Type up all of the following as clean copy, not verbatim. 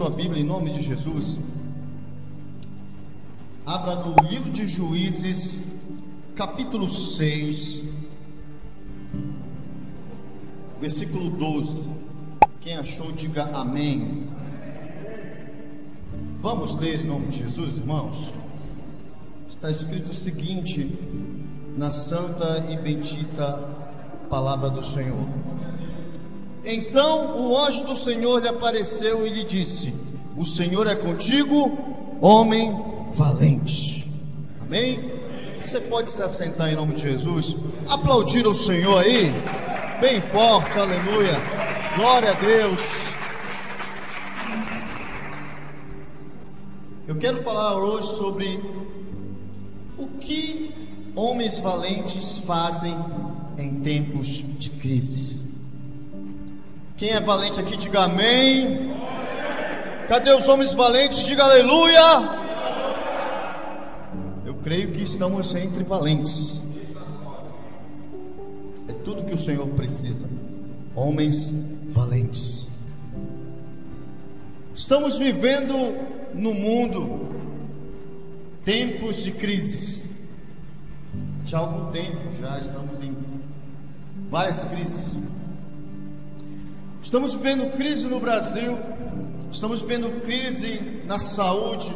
sua Bíblia em nome de Jesus, abra no livro de Juízes, capítulo 6, versículo 12. Quem achou, diga amém. Vamos ler em nome de Jesus, irmãos. Está escrito o seguinte na santa e bendita palavra do Senhor: Então o anjo do Senhor lhe apareceu e lhe disse: O Senhor é contigo, homem valente. Amém? Você pode se assentar em nome de Jesus, aplaudir o Senhor aí, bem forte, aleluia, glória a Deus. Eu quero falar hoje sobre o que homens valentes fazem em tempos de crise. Quem é valente aqui, diga amém. Cadê os homens valentes? Diga aleluia. Eu creio que estamos entre valentes. É tudo que o Senhor precisa. Homens valentes. Estamos vivendo no mundo tempos de crises. Já há algum tempo já estamos em várias crises. Estamos vivendo crise no Brasil, estamos vivendo crise na saúde,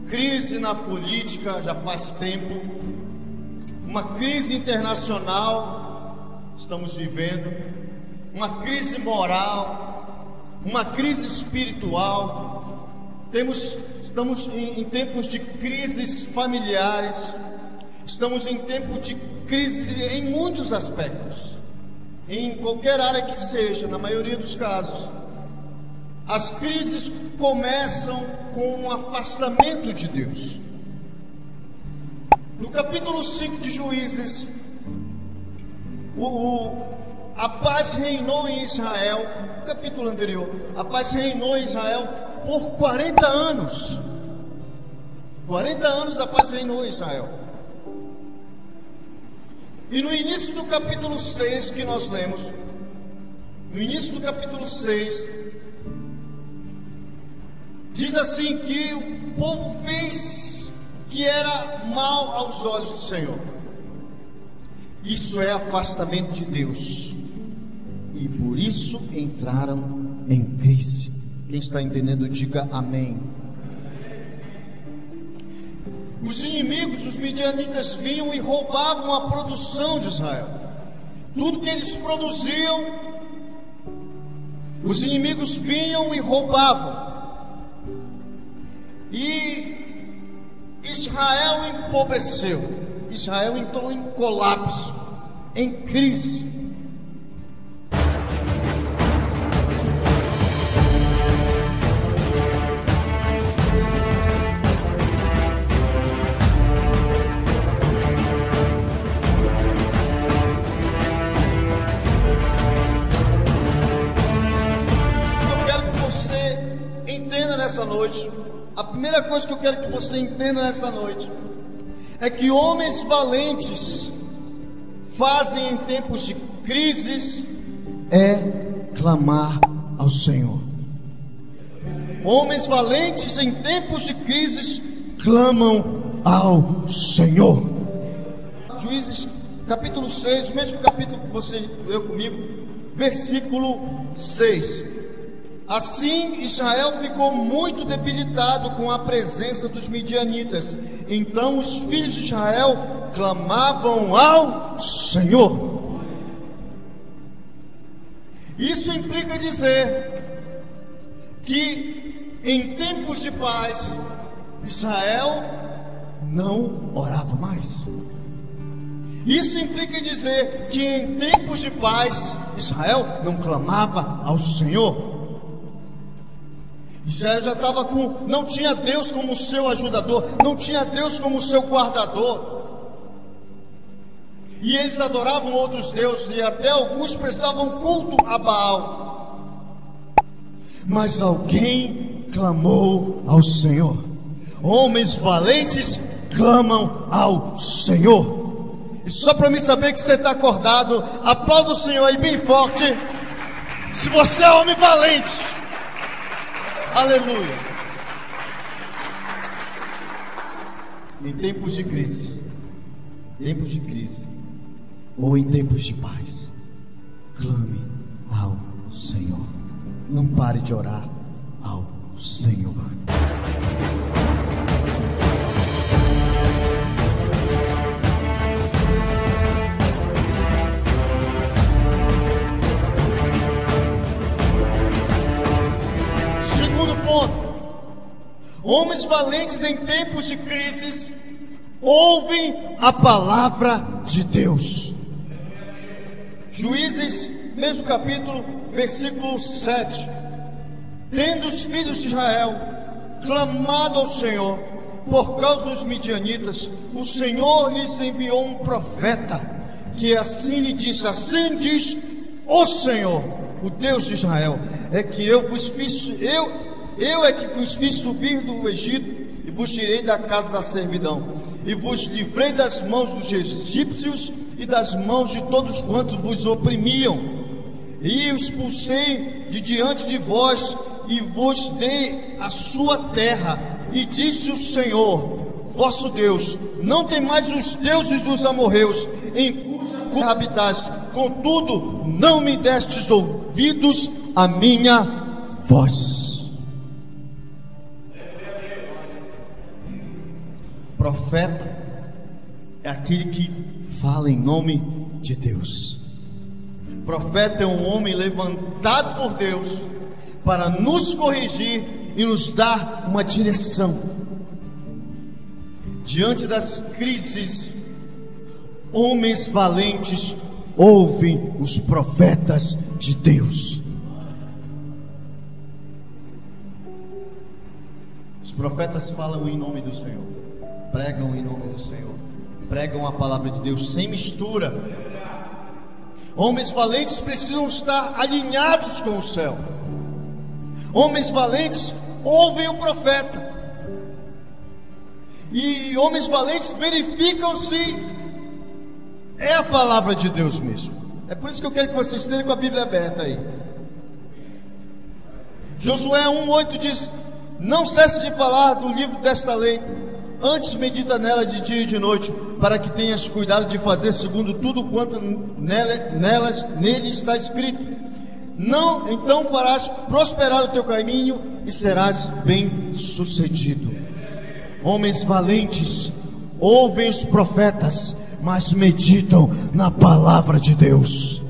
crise na política já faz tempo, uma crise internacional estamos vivendo, uma crise moral, uma crise espiritual, estamos em tempos de crises familiares, estamos em tempos de crise em muitos aspectos. Em qualquer área que seja, na maioria dos casos, as crises começam com um afastamento de Deus. No capítulo 5 de Juízes, a paz reinou em Israel. No capítulo anterior, a paz reinou em Israel por 40 anos. 40 anos a paz reinou em Israel. E no início do capítulo 6 que nós lemos, no início do capítulo 6, diz assim que o povo fez que era mal aos olhos do Senhor. Isso é afastamento de Deus. E por isso entraram em crise. Quem está entendendo, diga amém. Os inimigos, os midianitas, vinham e roubavam a produção de Israel. Tudo que eles produziam, os inimigos vinham e roubavam. E Israel empobreceu. Israel entrou em colapso, em crise. Nessa noite, a primeira coisa que eu quero que você entenda nessa noite é que homens valentes fazem em tempos de crises é clamar ao Senhor. Homens valentes em tempos de crises clamam ao Senhor. Juízes capítulo 6, o mesmo capítulo que você leu comigo, versículo 6. Assim Israel ficou muito debilitado com a presença dos midianitas. Então os filhos de Israel clamavam ao Senhor. Isso implica dizer que em tempos de paz Israel não orava mais. Isso implica dizer que em tempos de paz Israel não clamava ao Senhor. Israel já estava não tinha Deus como seu ajudador, não tinha Deus como seu guardador. E eles adoravam outros deuses, e até alguns prestavam culto a Baal. Mas alguém clamou ao Senhor. Homens valentes clamam ao Senhor. E só para mim saber que você está acordado, aplauda o Senhor aí bem forte. Se você é homem valente, Aleluia. Em tempos de crise, ou em tempos de paz, clame ao Senhor. Não pare de orar ao Senhor. Segundo ponto: homens valentes em tempos de crises ouvem a palavra de Deus. Juízes, mesmo capítulo, versículo 7. Tendo os filhos de Israel clamado ao Senhor por causa dos midianitas, o Senhor lhes enviou um profeta, que assim lhe disse: assim diz o Senhor, o Deus de Israel, é que eu é que vos fiz subir do Egito, e vos tirei da casa da servidão, e vos livrei das mãos dos egípcios e das mãos de todos quantos vos oprimiam, e os expulsei de diante de vós, e vos dei a sua terra. E disse o Senhor vosso Deus: não tem mais os deuses dos amorreus, em cuja habitais, contudo não me destes ouvidos a minha voz. Profeta é aquele que fala em nome de Deus. Profeta é um homem levantado por Deus para nos corrigir e nos dar uma direção. Diante das crises, homens valentes ouvem os profetas de Deus. Os profetas falam em nome do Senhor, pregam em nome do Senhor, pregam a palavra de Deus sem mistura. Homens valentes precisam estar alinhados com o céu. Homens valentes ouvem o profeta, e homens valentes verificam se é a palavra de Deus mesmo. É por isso que eu quero que vocês estejam com a Bíblia aberta aí. Josué 1:8 diz: não cesse de falar do livro desta lei, antes medita nela de dia e de noite, para que tenhas cuidado de fazer segundo tudo quanto nele está escrito. Não, então farás prosperar o teu caminho e serás bem sucedido. Homens valentes ouvem os profetas, mas meditam na palavra de Deus.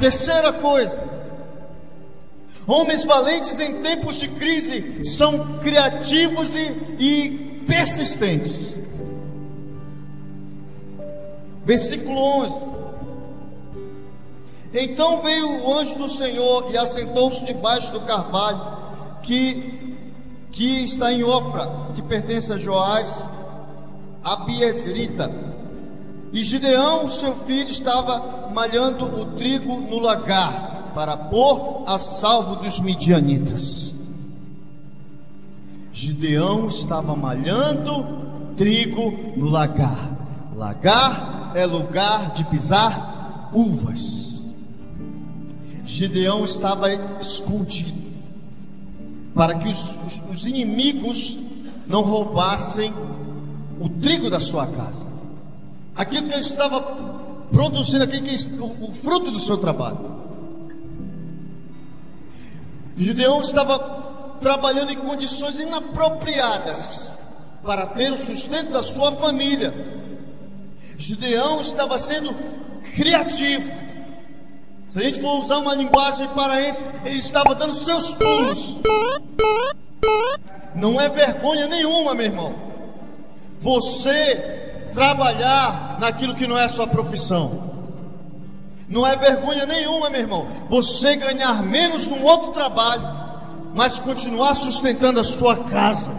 Terceira coisa: homens valentes em tempos de crise são criativos e persistentes. Versículo 11: então veio o anjo do Senhor e assentou-se debaixo do carvalho que está em Ofra, que pertence a Joás, a Biesrita. E Gideão, seu filho, estava malhando o trigo no lagar, para pôr a salvo dos midianitas. Gideão estava malhando trigo no lagar. Lagar é lugar de pisar uvas. Gideão estava escondido, para que os inimigos não roubassem o trigo da sua casa, aquilo que ele estava produzindo, o fruto do seu trabalho. Gideão estava trabalhando em condições inapropriadas para ter o sustento da sua família. Gideão estava sendo criativo. Se a gente for usar uma linguagem paraense, ele estava dando seus pulos. Não é vergonha nenhuma, meu irmão, você trabalhar naquilo que não é a sua profissão. Não é vergonha nenhuma, meu irmão, você ganhar menos num outro trabalho, mas continuar sustentando a sua casa.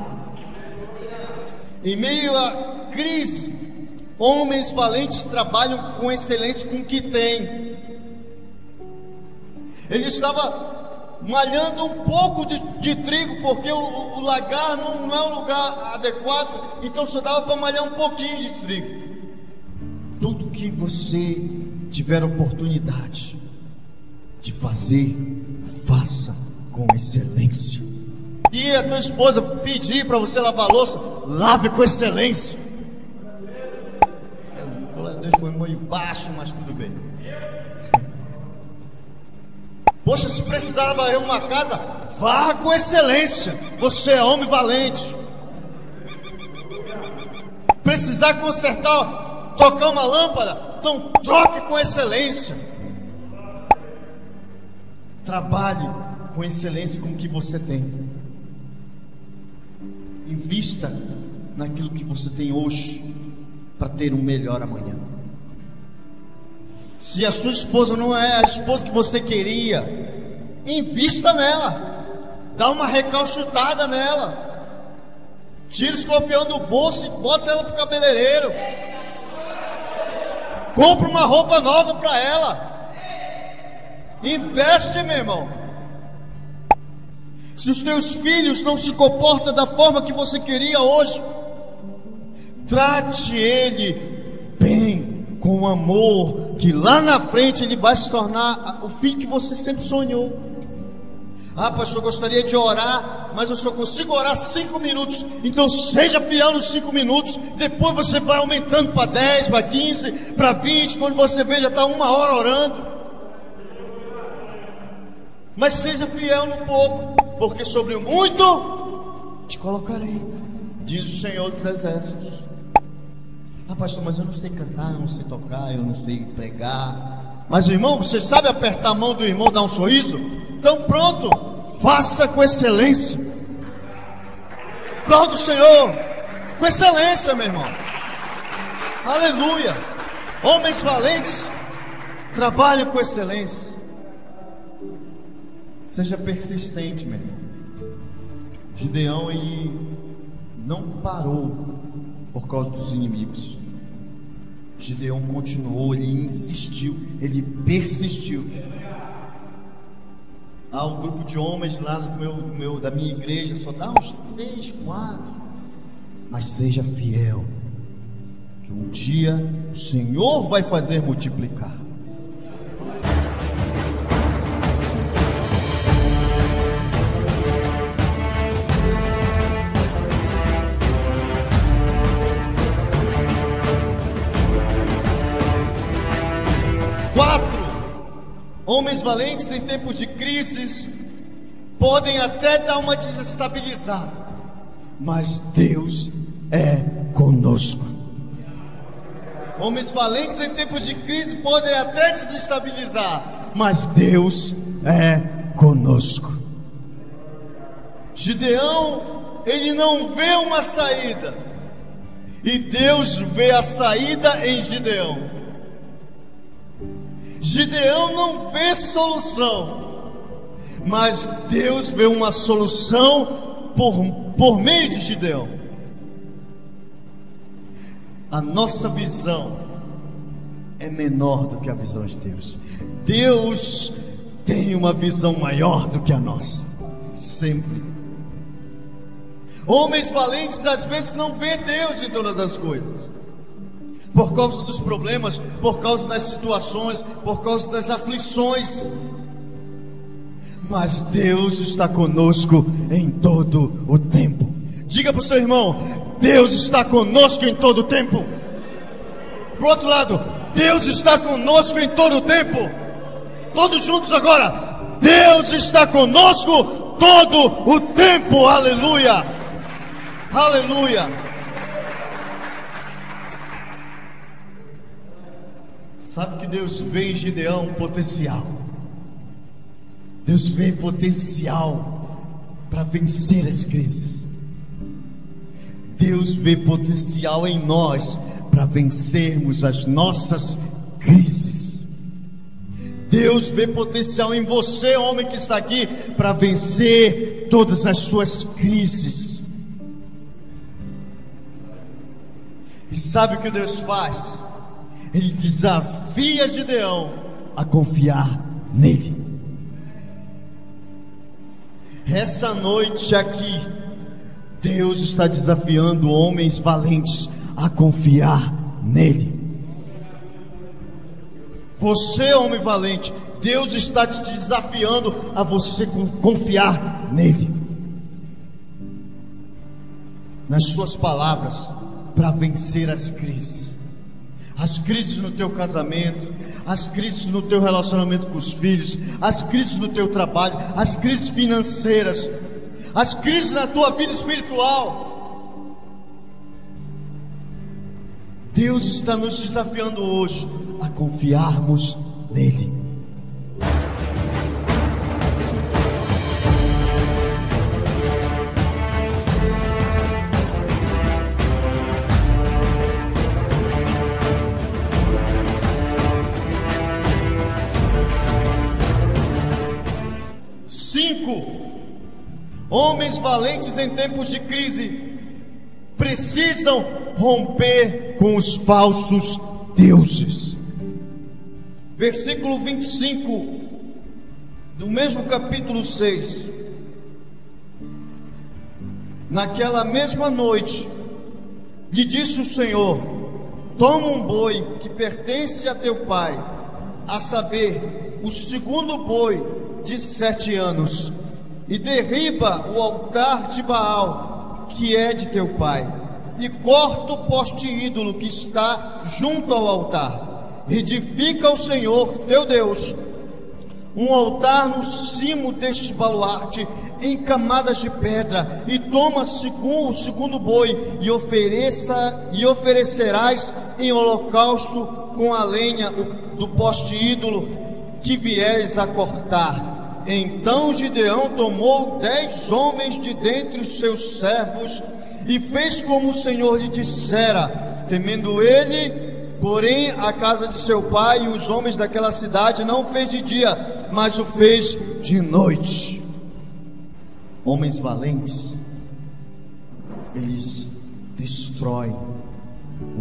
Em meio à crise, homens valentes trabalham com excelência com o que tem. Ele estava malhando um pouco de trigo, porque o lagar não é um lugar adequado, então só dava para malhar um pouquinho de trigo. Tudo que você tiver oportunidade de fazer, faça com excelência. E a tua esposa pedir para você lavar a louça, lave com excelência. Deus foi meio baixo, mas tudo bem. Poxa, se precisar varrer uma casa, varra com excelência. Você é homem valente. Precisar consertar, trocar uma lâmpada, então troque com excelência. Trabalhe com excelência com o que você tem. Invista naquilo que você tem hoje, para ter um melhor amanhã. Se a sua esposa não é a esposa que você queria, invista nela. Dá uma recalchutada nela. Tira o escorpião do bolso e bota ela para o cabeleireiro. Compra uma roupa nova para ela. Investe, meu irmão. Se os teus filhos não se comportam da forma que você queria hoje, trate ele bem, com amor, que lá na frente ele vai se tornar o filho que você sempre sonhou. Ah, pastor, gostaria de orar, mas eu só consigo orar 5 minutos. Então seja fiel nos 5 minutos. Depois você vai aumentando para 10, para 15, para 20. Quando você vê, já está 1 hora orando. Mas seja fiel no pouco, porque sobre o muito te colocarei, diz o Senhor dos Exércitos. Ah, pastor, mas eu não sei cantar, eu não sei tocar, eu não sei pregar. Mas irmão, você sabe apertar a mão do irmão, dar um sorriso? Então pronto, faça com excelência. Aplauda o Senhor com excelência, meu irmão. Aleluia. Homens valentes, trabalhem com excelência. Seja persistente, meu irmão. Gideão, ele não parou por causa dos inimigos. Gideão continuou, ele insistiu, ele persistiu. Há um grupo de homens lá da minha igreja, só dá uns 3, 4. Mas seja fiel, que um dia o Senhor vai fazer multiplicar. Homens valentes em tempos de crises podem até dar uma desestabilizada, mas Deus é conosco. Homens valentes em tempos de crise podem até desestabilizar, mas Deus é conosco. Gideão, ele não vê uma saída, e Deus vê a saída em Gideão. Gideão não vê solução, mas Deus vê uma solução por meio de Gideão. A nossa visão é menor do que a visão de Deus. Deus tem uma visão maior do que a nossa, sempre. Homens valentes às vezes não veem Deus em todas as coisas, por causa dos problemas, por causa das situações, por causa das aflições. Mas Deus está conosco em todo o tempo. Diga para o seu irmão: Deus está conosco em todo o tempo. Para o outro lado: Deus está conosco em todo o tempo. Todos juntos agora: Deus está conosco todo o tempo. Aleluia, aleluia. Sabe que Deus vê em Gideão potencial. Deus vê potencial para vencer as crises. Deus vê potencial em nós para vencermos as nossas crises. Deus vê potencial em você, homem que está aqui, para vencer todas as suas crises. E sabe o que Deus faz? Ele desafia Gideão a confiar nele. Essa noite aqui, Deus está desafiando homens valentes a confiar nele. Você, homem valente, Deus está te desafiando a você confiar nele, nas suas palavras, para vencer as crises. As crises no teu casamento, as crises no teu relacionamento com os filhos, as crises no teu trabalho, as crises financeiras, as crises na tua vida espiritual. Deus está nos desafiando hoje a confiarmos nele. Homens valentes em tempos de crise precisam romper com os falsos deuses. Versículo 25 do mesmo capítulo 6. Naquela mesma noite lhe disse o Senhor: toma um boi que pertence a teu pai, a saber, o segundo boi de 7 anos, e derriba o altar de Baal, que é de teu pai, e corta o poste ídolo que está junto ao altar. Edifica ao Senhor teu Deus um altar no cimo deste baluarte, em camadas de pedra, e toma o segundo boi, e oferecerás em holocausto com a lenha do poste ídolo que vieres a cortar. Então Gideão tomou 10 homens de dentre os seus servos e fez como o Senhor lhe dissera, temendo ele, porém a casa de seu pai e os homens daquela cidade não fez de dia, mas o fez de noite. Homens valentes, eles destroem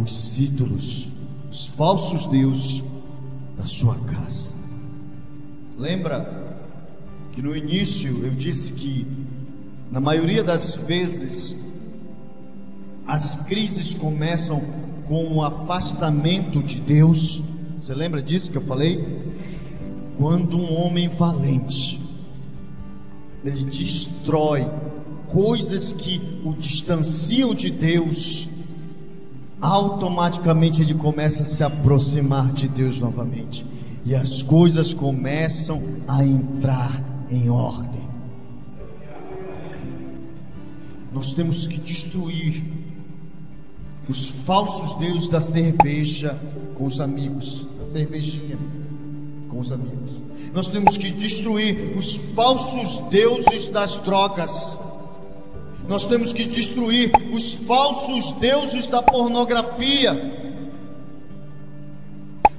os ídolos, os falsos deuses da sua casa. Lembra que no início eu disse que na maioria das vezes as crises começam com um afastamento de Deus? Você lembra disso que eu falei? Quando um homem valente, ele destrói coisas que o distanciam de Deus, automaticamente ele começa a se aproximar de Deus novamente, e as coisas começam a entrar em ordem. Nós temos que destruir os falsos deuses da cerveja com os amigos, da cervejinha com os amigos. Nós temos que destruir os falsos deuses das drogas. Nós temos que destruir os falsos deuses da pornografia.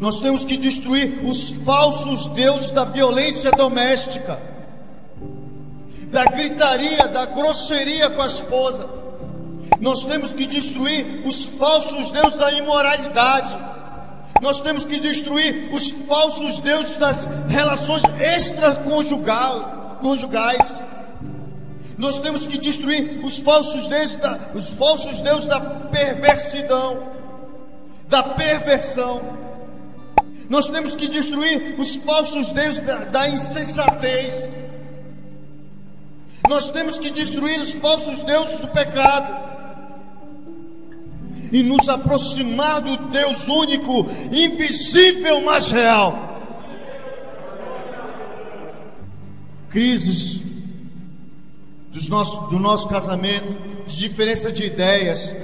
Nós temos que destruir os falsos deuses da violência doméstica, da gritaria, da grosseria com a esposa. Nós temos que destruir os falsos deuses da imoralidade. Nós temos que destruir os falsos deuses das relações extraconjugais. Nós temos que destruir os falsos deuses da perversidão, da perversão. Nós temos que destruir os falsos deuses da insensatez. Nós temos que destruir os falsos deuses do pecado e nos aproximar do Deus único, invisível, mas real. Crises do nosso casamento, de diferença de ideias,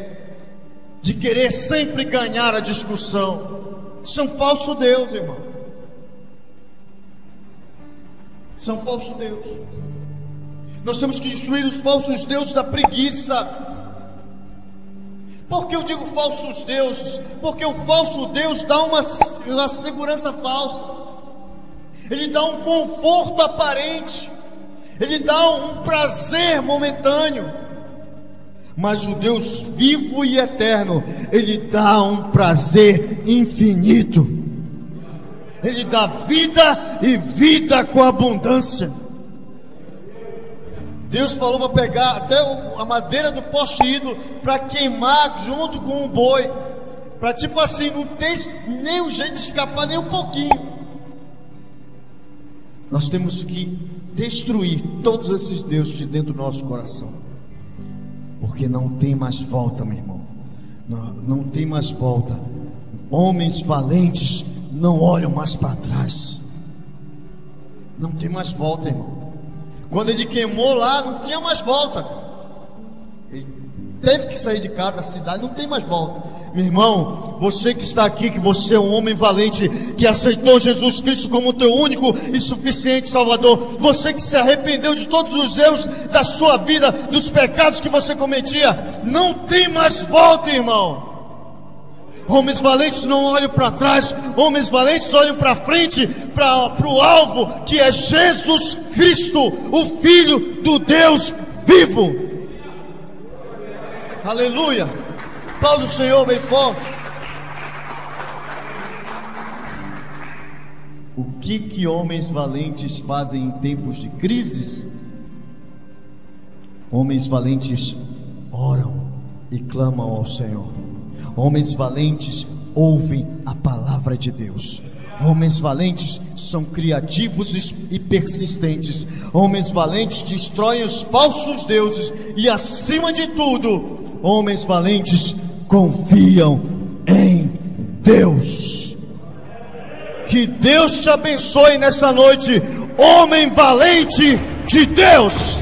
de querer sempre ganhar a discussão, são falso Deus, irmão. São falso Deus. Nós temos que destruir os falsos deuses da preguiça. Por que eu digo falsos deuses? Porque o falso Deus dá uma segurança falsa. Ele dá um conforto aparente. Ele dá um prazer momentâneo. Mas o Deus vivo e eterno, Ele dá um prazer infinito. Ele dá vida e vida com abundância. Deus falou para pegar até a madeira do poste ídolo para queimar junto com o boi, para tipo assim, não ter nem um jeito de escapar, nem um pouquinho. Nós temos que destruir todos esses deuses de dentro do nosso coração, porque não tem mais volta, meu irmão. Não tem mais volta. Homens valentes não olham mais para trás. Não tem mais volta, irmão. Quando ele queimou lá, não tinha mais volta. Ele teve que sair de casa da cidade, não tem mais volta. Meu irmão, você que está aqui, que você é um homem valente, que aceitou Jesus Cristo como teu único e suficiente Salvador, você que se arrependeu de todos os erros da sua vida, dos pecados que você cometia, não tem mais volta, irmão. Homens valentes não olham para trás, homens valentes olham para frente, para o alvo, que é Jesus Cristo, o Filho do Deus vivo. Aleluia. Pau do Senhor bem forte. O que homens valentes fazem em tempos de crises? Homens valentes oram e clamam ao Senhor. Homens valentes ouvem a palavra de Deus. Homens valentes são criativos e persistentes. Homens valentes destroem os falsos deuses. E acima de tudo, homens valentes confiam em Deus. Que Deus te abençoe nessa noite, homem valente de Deus.